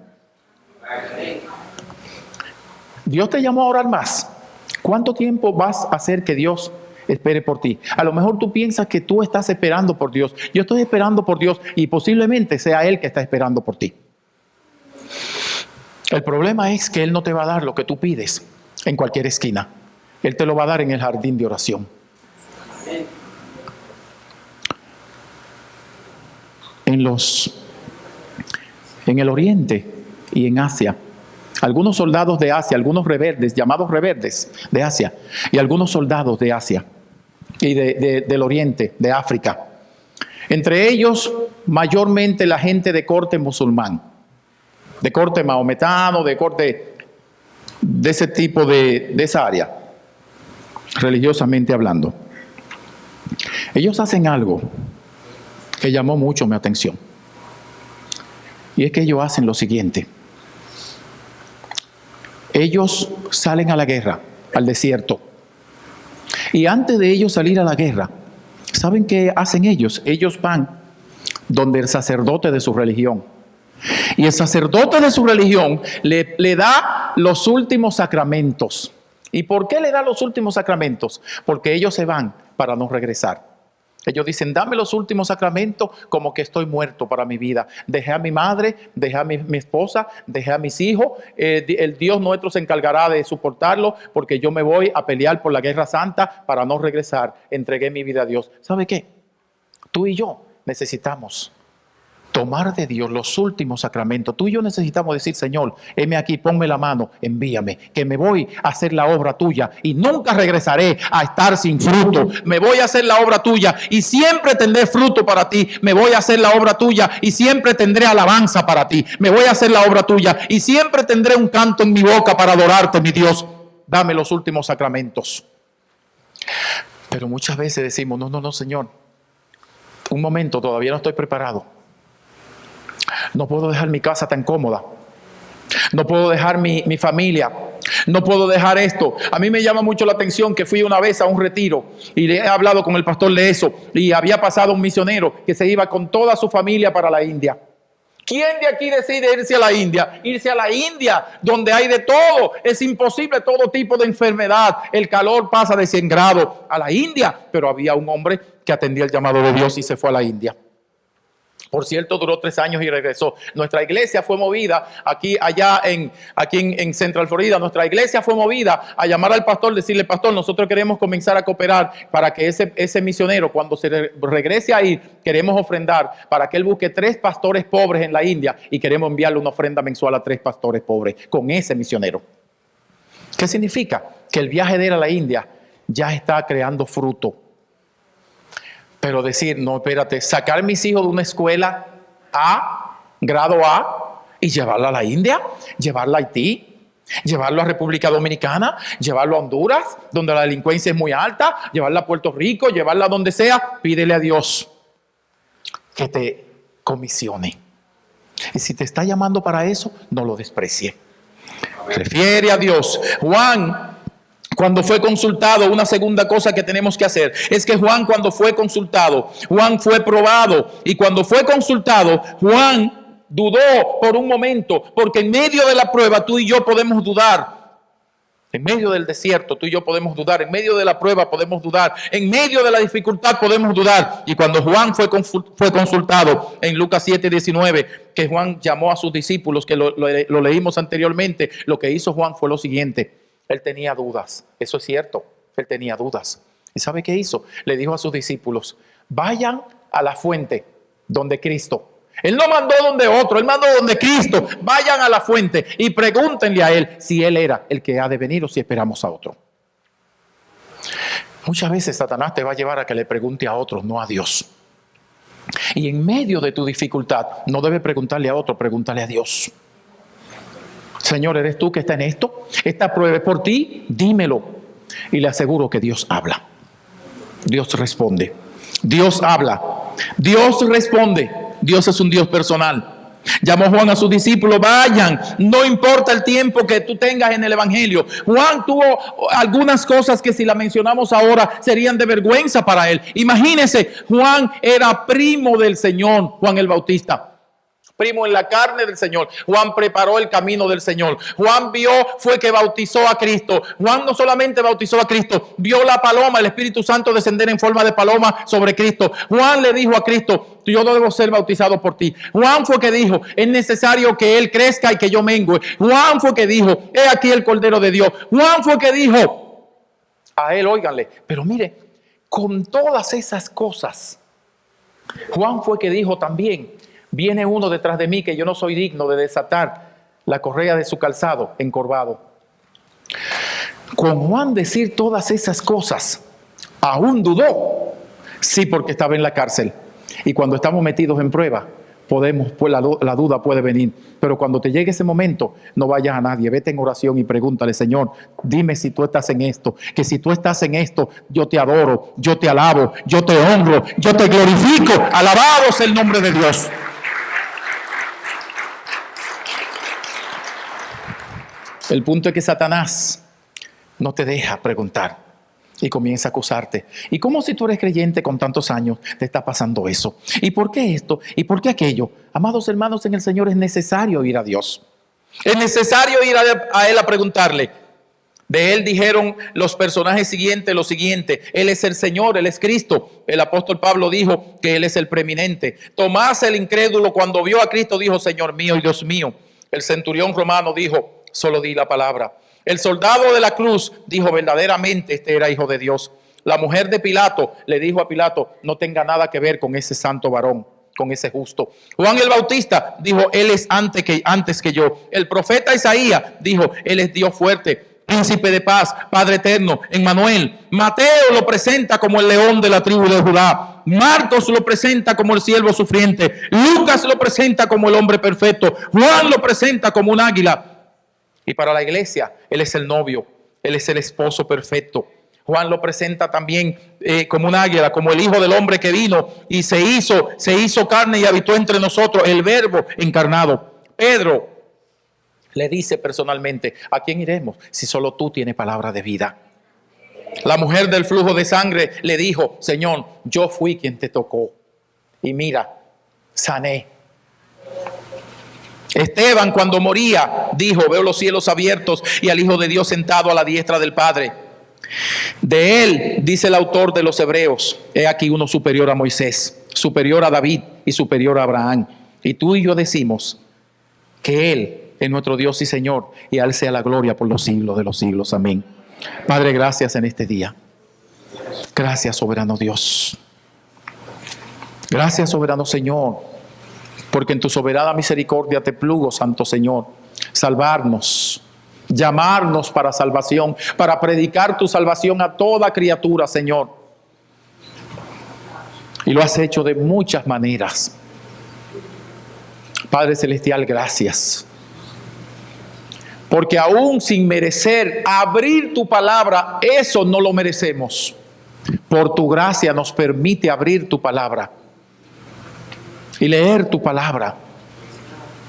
A: Dios te llamó a orar más. ¿Cuánto tiempo vas a hacer que Dios espere por ti? A lo mejor tú piensas que tú estás esperando por Dios. Yo estoy esperando por Dios y posiblemente sea Él que está esperando por ti. El problema es que Él no te va a dar lo que tú pides en cualquier esquina. Él te lo va a dar en el jardín de oración. En el Oriente y en Asia, algunos soldados de Asia, algunos rebeldes, llamados rebeldes de Asia, y algunos soldados de Asia, y del Oriente, de África. Entre ellos, mayormente la gente de corte musulmán, de corte maometano, de corte de ese tipo de esa área, religiosamente hablando. Ellos hacen algo que llamó mucho mi atención. Y es que ellos hacen lo siguiente. Ellos salen a la guerra, al desierto. Y antes de ellos salir a la guerra, ¿saben qué hacen ellos? Ellos van donde el sacerdote de su religión. Y el sacerdote de su religión le da los últimos sacramentos. ¿Y por qué le da los últimos sacramentos? Porque ellos se van para no regresar. Ellos dicen, dame los últimos sacramentos como que estoy muerto para mi vida. Dejé a mi madre, dejé a mi esposa, dejé a mis hijos. El Dios nuestro se encargará de soportarlo porque yo me voy a pelear por la guerra santa para no regresar. Entregué mi vida a Dios. ¿Sabe qué? Tú y yo necesitamos tomar de Dios los últimos sacramentos. Tú y yo necesitamos decir, Señor, heme aquí, ponme la mano, envíame, que me voy a hacer la obra tuya y nunca regresaré a estar sin fruto. Me voy a hacer la obra tuya y siempre tendré fruto para ti. Me voy a hacer la obra tuya y siempre tendré alabanza para ti. Me voy a hacer la obra tuya y siempre tendré un canto en mi boca para adorarte, mi Dios. Dame los últimos sacramentos. Pero muchas veces decimos, no, Señor, un momento, todavía no estoy preparado. No puedo dejar mi casa tan cómoda. No puedo dejar mi familia. No puedo dejar esto. A mí me llama mucho la atención que fui una vez a un retiro y le he hablado con el pastor de eso. Y había pasado un misionero que se iba con toda su familia para la India. ¿Quién de aquí decide irse a la India? Irse a la India, donde hay de todo. Es imposible todo tipo de enfermedad. El calor pasa de 100 grados a la India. Pero había un hombre que atendía el llamado de Dios y se fue a la India. Por cierto, duró 3 años y regresó. Nuestra iglesia fue movida aquí en Central Florida. Nuestra iglesia fue movida a llamar al pastor, decirle, pastor, nosotros queremos comenzar a cooperar para que ese misionero, cuando se regrese ahí, queremos ofrendar para que él busque 3 pastores pobres en la India y queremos enviarle una ofrenda mensual a 3 pastores pobres con ese misionero. ¿Qué significa? Que el viaje de ir a la India ya está creando fruto. Pero decir, no, espérate, sacar mis hijos de una escuela grado A, y llevarla a la India, llevarla a Haití, llevarlo a República Dominicana, llevarlo a Honduras, donde la delincuencia es muy alta, llevarla a Puerto Rico, llevarla a donde sea, pídele a Dios que te comisione. Y si te está llamando para eso, no lo desprecie. Refiere a Dios. Juan, cuando fue consultado, una segunda cosa que tenemos que hacer es que Juan, cuando fue consultado, Juan fue probado. Y cuando fue consultado, Juan dudó por un momento, porque en medio de la prueba tú y yo podemos dudar. En medio del desierto tú y yo podemos dudar. En medio de la prueba podemos dudar. En medio de la dificultad podemos dudar. Y cuando Juan fue consultado en Lucas 7:19, que Juan llamó a sus discípulos, que lo leímos anteriormente, lo que hizo Juan fue lo siguiente. Él tenía dudas, eso es cierto, él tenía dudas. ¿Y sabe qué hizo? Le dijo a sus discípulos, vayan a la fuente donde Cristo. Él no mandó donde otro, él mandó donde Cristo. Vayan a la fuente y pregúntenle a él si él era el que ha de venir o si esperamos a otro. Muchas veces Satanás te va a llevar a que le pregunte a otros, no a Dios. Y en medio de tu dificultad, no debes preguntarle a otro, pregúntale a Dios. Señor, ¿eres tú que está en esto? Esta prueba es por ti, dímelo. Y le aseguro que Dios habla. Dios responde. Dios habla. Dios responde. Dios es un Dios personal. Llamó Juan a sus discípulos, vayan, no importa el tiempo que tú tengas en el evangelio. Juan tuvo algunas cosas que si las mencionamos ahora serían de vergüenza para él. Imagínense, Juan era primo del Señor, Juan el Bautista. Primo en la carne del Señor. Juan preparó el camino del Señor. Juan fue que bautizó a Cristo. Juan no solamente bautizó a Cristo, vio la paloma, el Espíritu Santo descender en forma de paloma sobre Cristo. Juan le dijo a Cristo, yo no debo ser bautizado por ti. Juan fue que dijo, es necesario que Él crezca y que yo mengue. Juan fue que dijo, he aquí el Cordero de Dios. Juan fue que dijo, a Él óiganle. Pero mire, con todas esas cosas, Juan fue que dijo también, viene uno detrás de mí que yo no soy digno de desatar la correa de su calzado encorvado. Con Juan decir todas esas cosas, Aún dudó. Sí, porque estaba en la cárcel. Y cuando estamos metidos en prueba, pues la duda puede venir. Pero cuando te llegue ese momento, no vayas a nadie. Vete en oración y pregúntale: Señor, dime si tú estás en esto. Que si tú estás en esto, yo te adoro, yo te alabo, yo te honro, yo te glorifico. Alabado sea el nombre de Dios. El punto es que Satanás no te deja preguntar y comienza a acusarte. ¿Y cómo si tú eres creyente con tantos años te está pasando eso? ¿Y por qué esto? ¿Y por qué aquello? Amados hermanos en el Señor, es necesario ir a Dios. Es necesario ir a Él a preguntarle. De Él dijeron los personajes siguientes lo siguiente: Él es el Señor, Él es Cristo. El apóstol Pablo dijo que Él es el preeminente. Tomás el incrédulo, cuando vio a Cristo, dijo: Señor mío y Dios mío. El centurión romano dijo: solo di la palabra. El soldado de la cruz dijo: verdaderamente este era hijo de Dios. La mujer de Pilato le dijo a Pilato: no tenga nada que ver con ese santo varón, con ese justo. Juan el Bautista dijo: Él es antes que yo. El profeta Isaías dijo: Él es Dios fuerte, príncipe de paz, Padre eterno, Emmanuel. Mateo lo presenta como el león de la tribu de Judá. Marcos lo presenta como el siervo sufriente. Lucas lo presenta como el hombre perfecto. Juan lo presenta como un águila. Y para la iglesia, Él es el novio, Él es el esposo perfecto. Juan lo presenta también como un águila, como el Hijo del Hombre que vino y se hizo carne y habitó entre nosotros, el Verbo encarnado. Pedro le dice personalmente: ¿a quién iremos si solo tú tienes palabra de vida? La mujer del flujo de sangre le dijo: Señor, yo fui quien te tocó y mira, sané. Esteban, cuando moría, dijo: veo los cielos abiertos y al Hijo de Dios sentado a la diestra del Padre. De él, dice el autor de los Hebreos: he aquí uno superior a Moisés, superior a David y superior a Abraham. Y tú y yo decimos que Él es nuestro Dios y Señor, y a Él sea la gloria por los siglos de los siglos. Amén. Padre, gracias en este día. Gracias, soberano Dios. Gracias, soberano Señor, porque en tu soberana misericordia te plugo, Santo Señor, salvarnos, llamarnos para salvación, para predicar tu salvación a toda criatura, Señor. Y lo has hecho de muchas maneras. Padre Celestial, gracias. Porque aún sin merecer abrir tu palabra, eso no lo merecemos. Por tu gracia nos permite abrir tu palabra y leer tu palabra.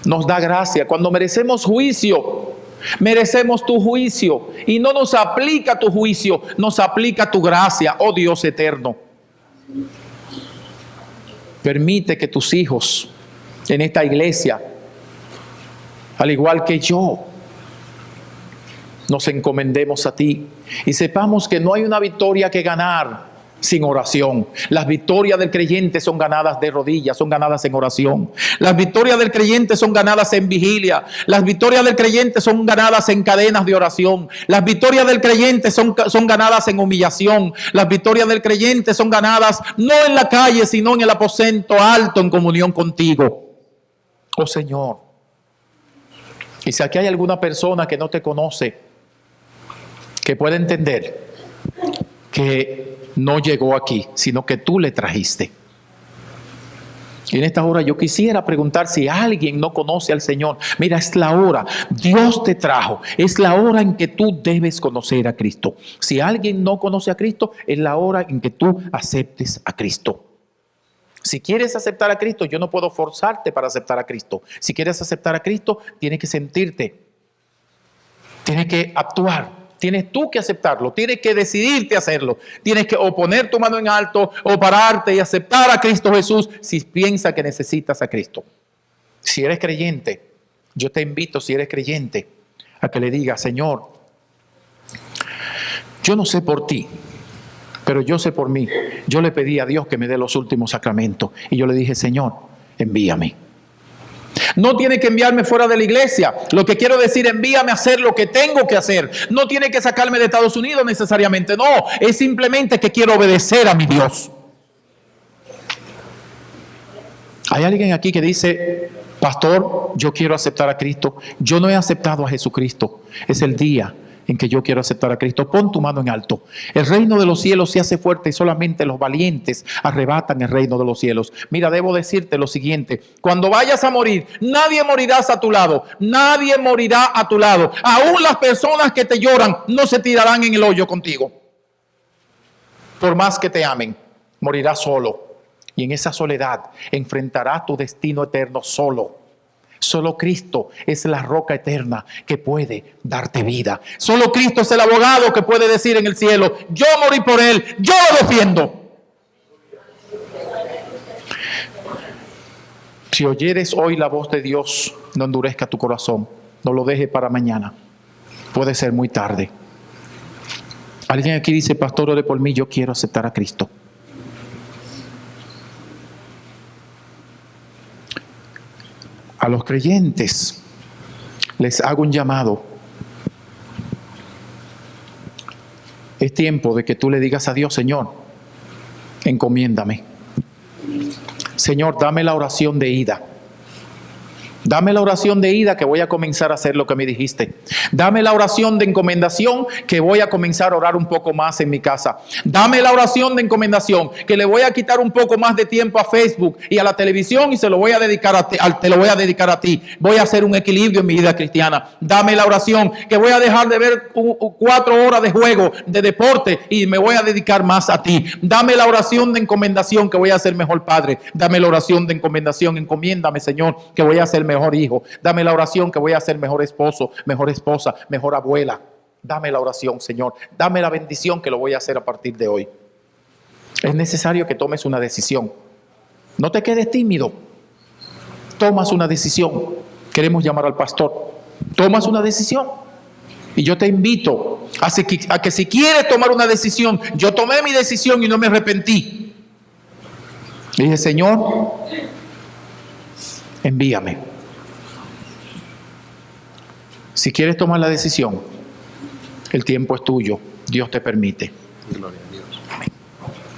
A: Nos da gracia. Cuando merecemos juicio, merecemos tu juicio. Y no nos aplica tu juicio, nos aplica tu gracia, oh Dios eterno. Permite que tus hijos en esta iglesia, al igual que yo, nos encomendemos a ti y sepamos que no hay una victoria que ganar sin oración. Las victorias del creyente son ganadas de rodillas, son ganadas en oración. Las victorias del creyente son ganadas en vigilia. Las victorias del creyente son ganadas en cadenas de oración. Las victorias del creyente son ganadas en humillación. Las victorias del creyente son ganadas no en la calle, sino en el aposento alto, en comunión contigo. Oh Señor. Y si aquí hay alguna persona que no te conoce, que pueda entender que no llegó aquí, sino que tú le trajiste. Y en esta hora yo quisiera preguntar si alguien no conoce al Señor. Mira, es la hora. Dios te trajo. Es la hora en que tú debes conocer a Cristo. Si alguien no conoce a Cristo, es la hora en que tú aceptes a Cristo. Si quieres aceptar a Cristo, yo no puedo forzarte para aceptar a Cristo. Si quieres aceptar a Cristo, tienes que sentirte. Tienes que actuar. Tienes tú que aceptarlo, tienes que decidirte a hacerlo. Tienes que o poner tu mano en alto o pararte y aceptar a Cristo Jesús si piensas que necesitas a Cristo. Si eres creyente, yo te invito, si eres creyente, a que le digas: Señor, yo no sé por ti, pero yo sé por mí. Yo le pedí a Dios que me dé los últimos sacramentos y yo le dije: Señor, envíame. No tiene que enviarme fuera de la iglesia. Lo que quiero decir, envíame a hacer lo que tengo que hacer. No tiene que sacarme de Estados Unidos necesariamente. No, es simplemente que quiero obedecer a mi Dios. Hay alguien aquí que dice: pastor, yo quiero aceptar a Cristo. Yo no he aceptado a Jesucristo. Es el día en que yo quiero aceptar a Cristo. Pon tu mano en alto. El reino de los cielos se hace fuerte y solamente los valientes arrebatan el reino de los cielos. Mira, debo decirte lo siguiente. Cuando vayas a morir, nadie morirá a tu lado. Nadie morirá a tu lado. Aún las personas que te lloran no se tirarán en el hoyo contigo. Por más que te amen, morirás solo. Y en esa soledad enfrentarás tu destino eterno solo. Solo Cristo es la roca eterna que puede darte vida. Solo Cristo es el abogado que puede decir en el cielo: yo morí por él, yo lo defiendo. Si oyeres hoy la voz de Dios, no endurezca tu corazón. No lo dejes para mañana. Puede ser muy tarde. Alguien aquí dice: pastor, ore por mí, yo quiero aceptar a Cristo. A los creyentes les hago un llamado. Es tiempo de que tú le digas a Dios: Señor, encomiéndame. Señor, dame la oración de ida. Dame la oración de ida, que voy a comenzar a hacer lo que me dijiste. Dame la oración de encomendación, que voy a comenzar a orar un poco más en mi casa. Dame la oración de encomendación, que le voy a quitar un poco más de tiempo a Facebook y a la televisión y se lo voy a dedicar a ti, te lo voy a dedicar a ti. Voy a hacer un equilibrio en mi vida cristiana. Dame la oración, que voy a dejar de ver 4 horas de juego, de deporte, y me voy a dedicar más a ti. Dame la oración de encomendación, que voy a ser mejor padre. Dame la oración de encomendación, encomiéndame, Señor, que voy a ser mejor hijo. Dame la oración, que voy a ser mejor esposo, mejor esposa, mejor abuela. Dame la oración, Señor. Dame la bendición, que lo voy a hacer a partir de hoy. Es necesario que tomes una decisión. No te quedes tímido. Tomas una decisión. Queremos llamar al pastor. Tomas una decisión. Y yo te invito a que si quieres tomar una decisión, yo tomé mi decisión y no me arrepentí. Y dije: Señor, envíame. Si quieres tomar la decisión, el tiempo es tuyo. Dios te permite.
B: Gloria a Dios.
A: Amén.